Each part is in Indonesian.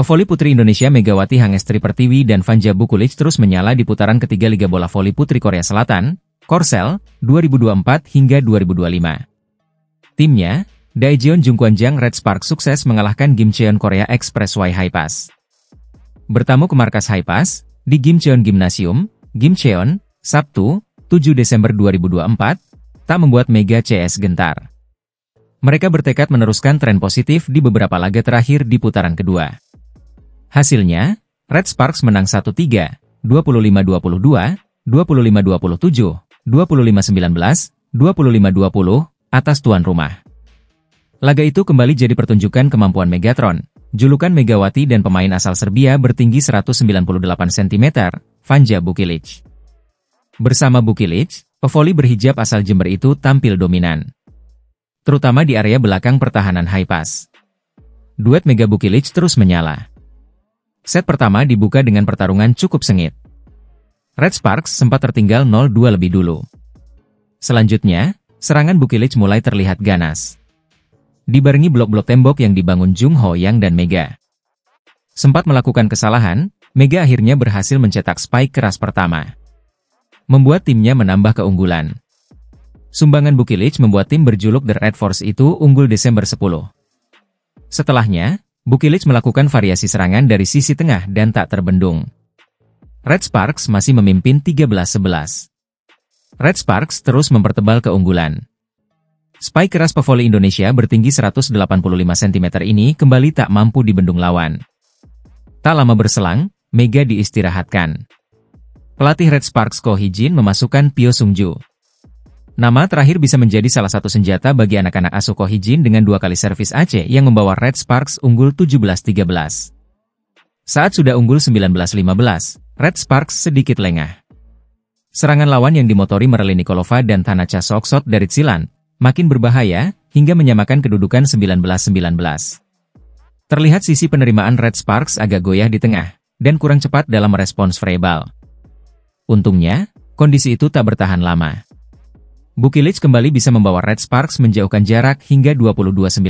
Pevoli putri Indonesia Megawati Hangestri Pertiwi dan Vanja Bukulic terus menyala di putaran ketiga Liga Bola Voli Putri Korea Selatan, Korsel, 2024 hingga 2025. Timnya, Daejeon Jungkwanjang Red Spark sukses mengalahkan Gimcheon Korea Expressway Highpass. Bertamu ke markas Highpass, di Gimcheon Gymnasium, Gimcheon, Sabtu, 7 Desember 2024, tak membuat Mega CS gentar. Mereka bertekad meneruskan tren positif di beberapa laga terakhir di putaran kedua. Hasilnya, Red Sparks menang 1-3, 25-22, 25-27, 25-19, 25-20, atas tuan rumah. Laga itu kembali jadi pertunjukan kemampuan Megatron, julukan Megawati dan pemain asal Serbia bertinggi 198 cm, Vanja Bukulic. Bersama Bukulic, pevoli berhijab asal Jember itu tampil dominan, terutama di area belakang pertahanan Highpass. Duet Mega Bukulic terus menyala. Set pertama dibuka dengan pertarungan cukup sengit. Red Sparks sempat tertinggal 0-2 lebih dulu. Selanjutnya, serangan Bukulic mulai terlihat ganas. Dibarengi blok-blok tembok yang dibangun Jung Ho Yang dan Mega. Sempat melakukan kesalahan, Mega akhirnya berhasil mencetak spike keras pertama, membuat timnya menambah keunggulan. Sumbangan Bukulic membuat tim berjuluk The Red Force itu unggul Desember 10. Setelahnya, Bukulic melakukan variasi serangan dari sisi tengah dan tak terbendung. Red Sparks masih memimpin 13-11. Red Sparks terus mempertebal keunggulan. Spike keras pevoli Indonesia bertinggi 185 cm ini kembali tak mampu dibendung lawan. Tak lama berselang, Mega diistirahatkan. Pelatih Red Sparks Ko Hee-jin memasukkan Pyo Sung-ju. Nama terakhir bisa menjadi salah satu senjata bagi anak-anak asuh Ko Hee-jin dengan 2 kali servis Aceh yang membawa Red Sparks unggul 17-13. Saat sudah unggul 19-15, Red Sparks sedikit lengah. Serangan lawan yang dimotori Merlin Nikolova dan Tanacha Soksot dari Tsilan makin berbahaya hingga menyamakan kedudukan 19-19. Terlihat sisi penerimaan Red Sparks agak goyah di tengah dan kurang cepat dalam merespons freeball. Untungnya, kondisi itu tak bertahan lama. Bukulic kembali bisa membawa Red Sparks menjauhkan jarak hingga 22-19.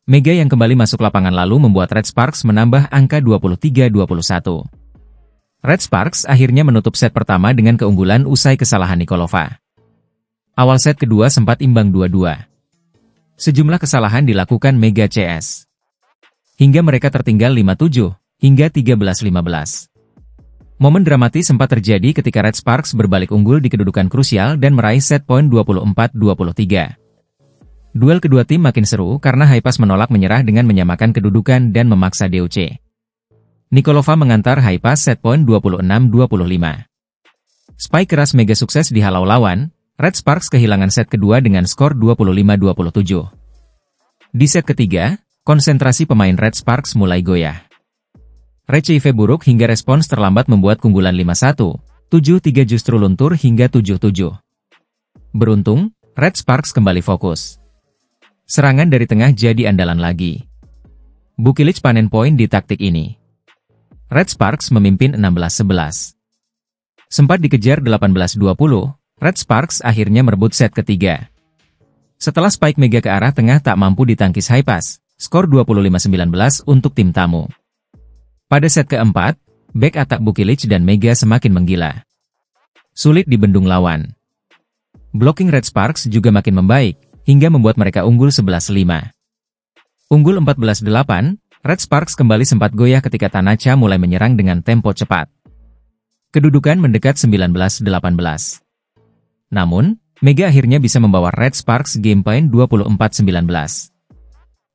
Mega yang kembali masuk lapangan lalu membuat Red Sparks menambah angka 23-21. Red Sparks akhirnya menutup set pertama dengan keunggulan usai kesalahan Nikolova. Awal set kedua sempat imbang 2-2. Sejumlah kesalahan dilakukan Mega CS, hingga mereka tertinggal 5-7 hingga 13-15. Momen dramatis sempat terjadi ketika Red Sparks berbalik unggul di kedudukan krusial dan meraih set poin 24-23. Duel kedua tim makin seru karena Highpass menolak menyerah dengan menyamakan kedudukan dan memaksa DOC. Nikolova mengantar Highpass set poin 26-25. Spike keras Mega sukses dihalau lawan, Red Sparks kehilangan set kedua dengan skor 25-27. Di set ketiga, konsentrasi pemain Red Sparks mulai goyah. Receive buruk hingga respons terlambat membuat keunggulan 5-1, 7-3 justru luntur hingga 7-7. Beruntung, Red Sparks kembali fokus. Serangan dari tengah jadi andalan lagi. Bukulic panen poin di taktik ini. Red Sparks memimpin 16-11. Sempat dikejar 18-20, Red Sparks akhirnya merebut set ketiga. Setelah spike Mega ke arah tengah tak mampu ditangkis Highpass, skor 25-19 untuk tim tamu. Pada set keempat, back attack Bukulic dan Mega semakin menggila. Sulit dibendung lawan. Blocking Red Sparks juga makin membaik, hingga membuat mereka unggul 11-5. Unggul 14-8, Red Sparks kembali sempat goyah ketika Tanacha mulai menyerang dengan tempo cepat. Kedudukan mendekat 19-18. Namun, Mega akhirnya bisa membawa Red Sparks game point 24-19.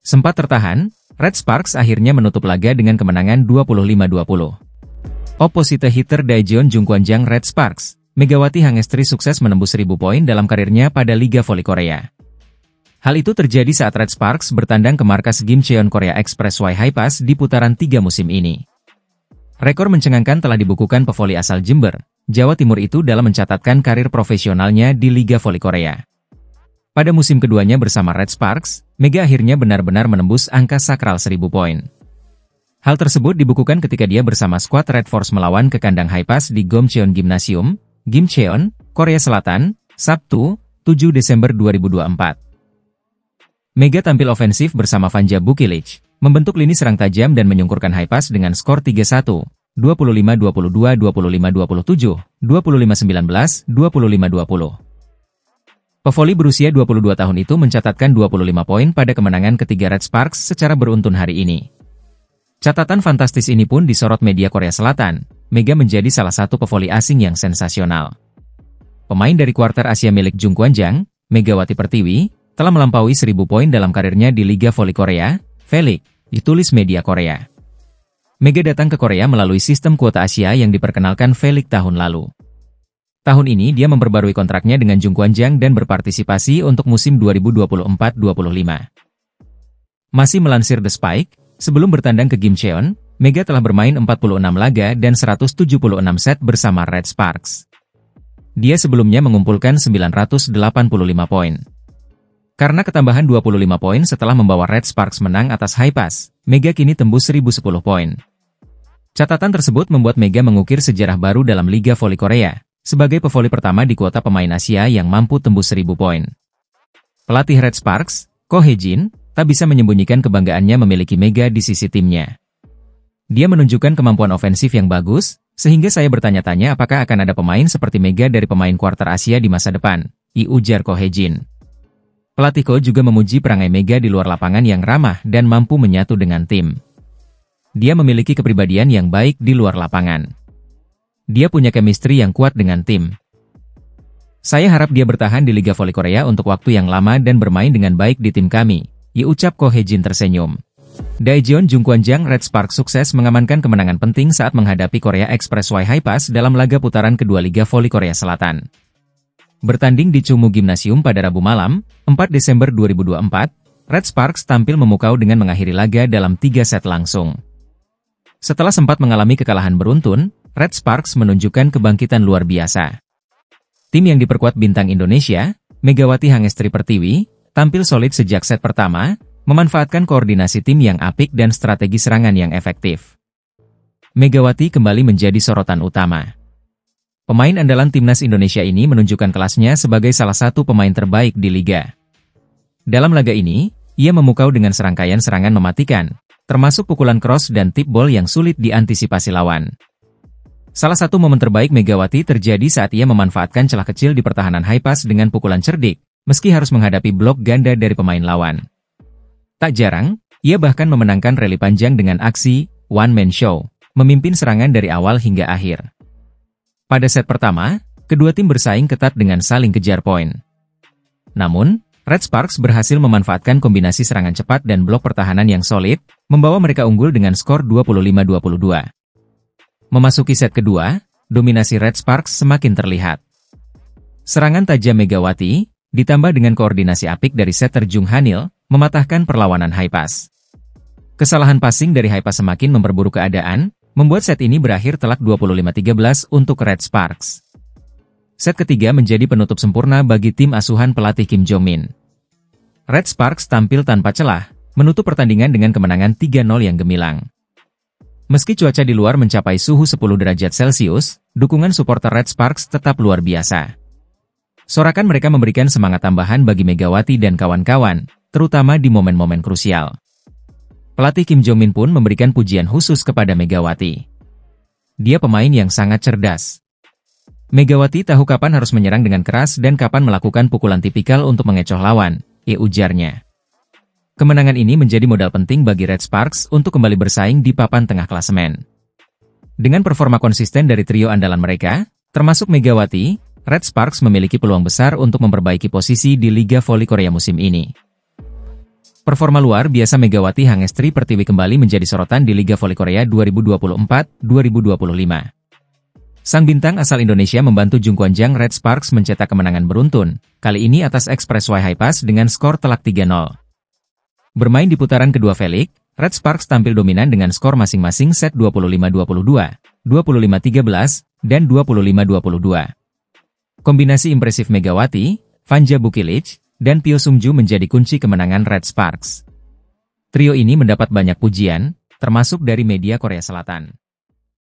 Sempat tertahan, Red Sparks akhirnya menutup laga dengan kemenangan 25-20. Opposite hitter Daejeon Jungkwanjang Red Sparks, Megawati Hangestri sukses menembus 1000 poin dalam karirnya pada Liga Voli Korea. Hal itu terjadi saat Red Sparks bertandang ke markas Gimcheon Korea Expressway Highpass di putaran 3 musim ini. Rekor mencengangkan telah dibukukan pevoli asal Jember, Jawa Timur itu dalam mencatatkan karir profesionalnya di Liga Voli Korea. Pada musim keduanya bersama Red Sparks, Mega akhirnya benar-benar menembus angka sakral 1000 poin. Hal tersebut dibukukan ketika dia bersama skuad Red Force melawan ke kandang Highpass di Gomcheon Gymnasium, Gimcheon, Korea Selatan, Sabtu, 7 Desember 2024. Mega tampil ofensif bersama Vanja Bukulic, membentuk lini serang tajam dan menyungkurkan Haipas dengan skor 3-1, 25-22, 25-27, 25-19, 25-20. Pevoli berusia 22 tahun itu mencatatkan 25 poin pada kemenangan ketiga Red Sparks secara beruntun hari ini. Catatan fantastis ini pun disorot media Korea Selatan. Mega menjadi salah satu pevoli asing yang sensasional. Pemain dari kuarter Asia milik Jung Kwan-jang, Megawati Pertiwi, telah melampaui 1000 poin dalam karirnya di Liga Voli Korea, V-League, ditulis media Korea. Mega datang ke Korea melalui sistem kuota Asia yang diperkenalkan V-League tahun lalu. Tahun ini dia memperbarui kontraknya dengan Jung Kwan-jang dan berpartisipasi untuk musim 2024-25. Masih melansir The Spike, sebelum bertandang ke Gimcheon, Mega telah bermain 46 laga dan 176 set bersama Red Sparks. Dia sebelumnya mengumpulkan 985 poin. Karena ketambahan 25 poin setelah membawa Red Sparks menang atas Haipas, Mega kini tembus 1010 poin. Catatan tersebut membuat Mega mengukir sejarah baru dalam Liga Voli Korea, sebagai pevoli pertama di kuota pemain Asia yang mampu tembus 1000 poin. Pelatih Red Sparks, Ko Hae-jin, tak bisa menyembunyikan kebanggaannya memiliki Mega di sisi timnya. Dia menunjukkan kemampuan ofensif yang bagus, sehingga saya bertanya-tanya apakah akan ada pemain seperti Mega dari pemain kuarter Asia di masa depan, ujar Ko Hae-jin. Pelatih Ko juga memuji perangai Mega di luar lapangan yang ramah dan mampu menyatu dengan tim. Dia memiliki kepribadian yang baik di luar lapangan. Dia punya chemistry yang kuat dengan tim. Saya harap dia bertahan di Liga Voli Korea untuk waktu yang lama dan bermain dengan baik di tim kami, ucap Ko Hae-jin tersenyum. Daejeon Jung Kwan-jang Red Sparks sukses mengamankan kemenangan penting saat menghadapi Korea Expressway Haipas dalam laga putaran kedua Liga Voli Korea Selatan. Bertanding di Chungmu Gymnasium pada Rabu malam, 4 Desember 2024, Red Sparks tampil memukau dengan mengakhiri laga dalam 3 set langsung. Setelah sempat mengalami kekalahan beruntun, Red Sparks menunjukkan kebangkitan luar biasa. Tim yang diperkuat bintang Indonesia, Megawati Hangestri Pertiwi, tampil solid sejak set pertama, memanfaatkan koordinasi tim yang apik dan strategi serangan yang efektif. Megawati kembali menjadi sorotan utama. Pemain andalan timnas Indonesia ini menunjukkan kelasnya sebagai salah satu pemain terbaik di liga. Dalam laga ini, ia memukau dengan serangkaian serangan mematikan, termasuk pukulan cross dan tip ball yang sulit diantisipasi lawan. Salah satu momen terbaik Megawati terjadi saat ia memanfaatkan celah kecil di pertahanan Haipas dengan pukulan cerdik, meski harus menghadapi blok ganda dari pemain lawan. Tak jarang, ia bahkan memenangkan rally panjang dengan aksi one-man show, memimpin serangan dari awal hingga akhir. Pada set pertama, kedua tim bersaing ketat dengan saling kejar poin. Namun, Red Sparks berhasil memanfaatkan kombinasi serangan cepat dan blok pertahanan yang solid, membawa mereka unggul dengan skor 25-22. Memasuki set kedua, dominasi Red Sparks semakin terlihat. Serangan tajam Megawati, ditambah dengan koordinasi apik dari setter Jung Hanil, mematahkan perlawanan Haipas. Kesalahan passing dari Haipas semakin memperburuk keadaan, membuat set ini berakhir telak 25-13 untuk Red Sparks. Set ketiga menjadi penutup sempurna bagi tim asuhan pelatih Kim Jong-min. Red Sparks tampil tanpa celah, menutup pertandingan dengan kemenangan 3-0 yang gemilang. Meski cuaca di luar mencapai suhu 10 derajat Celcius, dukungan supporter Red Sparks tetap luar biasa. Sorakan mereka memberikan semangat tambahan bagi Megawati dan kawan-kawan, terutama di momen-momen krusial. Pelatih Kim Jong-min pun memberikan pujian khusus kepada Megawati. Dia pemain yang sangat cerdas. Megawati tahu kapan harus menyerang dengan keras dan kapan melakukan pukulan tipikal untuk mengecoh lawan, ujarnya. Kemenangan ini menjadi modal penting bagi Red Sparks untuk kembali bersaing di papan tengah klasemen. Dengan performa konsisten dari trio andalan mereka, termasuk Megawati, Red Sparks memiliki peluang besar untuk memperbaiki posisi di Liga Voli Korea musim ini. Performa luar biasa Megawati Hangestri Pertiwi kembali menjadi sorotan di Liga Voli Korea 2024-2025. Sang bintang asal Indonesia membantu Jung Kwan-jang Red Sparks mencetak kemenangan beruntun, kali ini atas Expressway Haipas dengan skor telak 3-0. Bermain di putaran kedua V-League, Red Sparks tampil dominan dengan skor masing-masing set 25-22, 25-13, dan 25-22. Kombinasi impresif Megawati, Vanja Bukilic, dan Pyo Sung-ju menjadi kunci kemenangan Red Sparks. Trio ini mendapat banyak pujian, termasuk dari media Korea Selatan.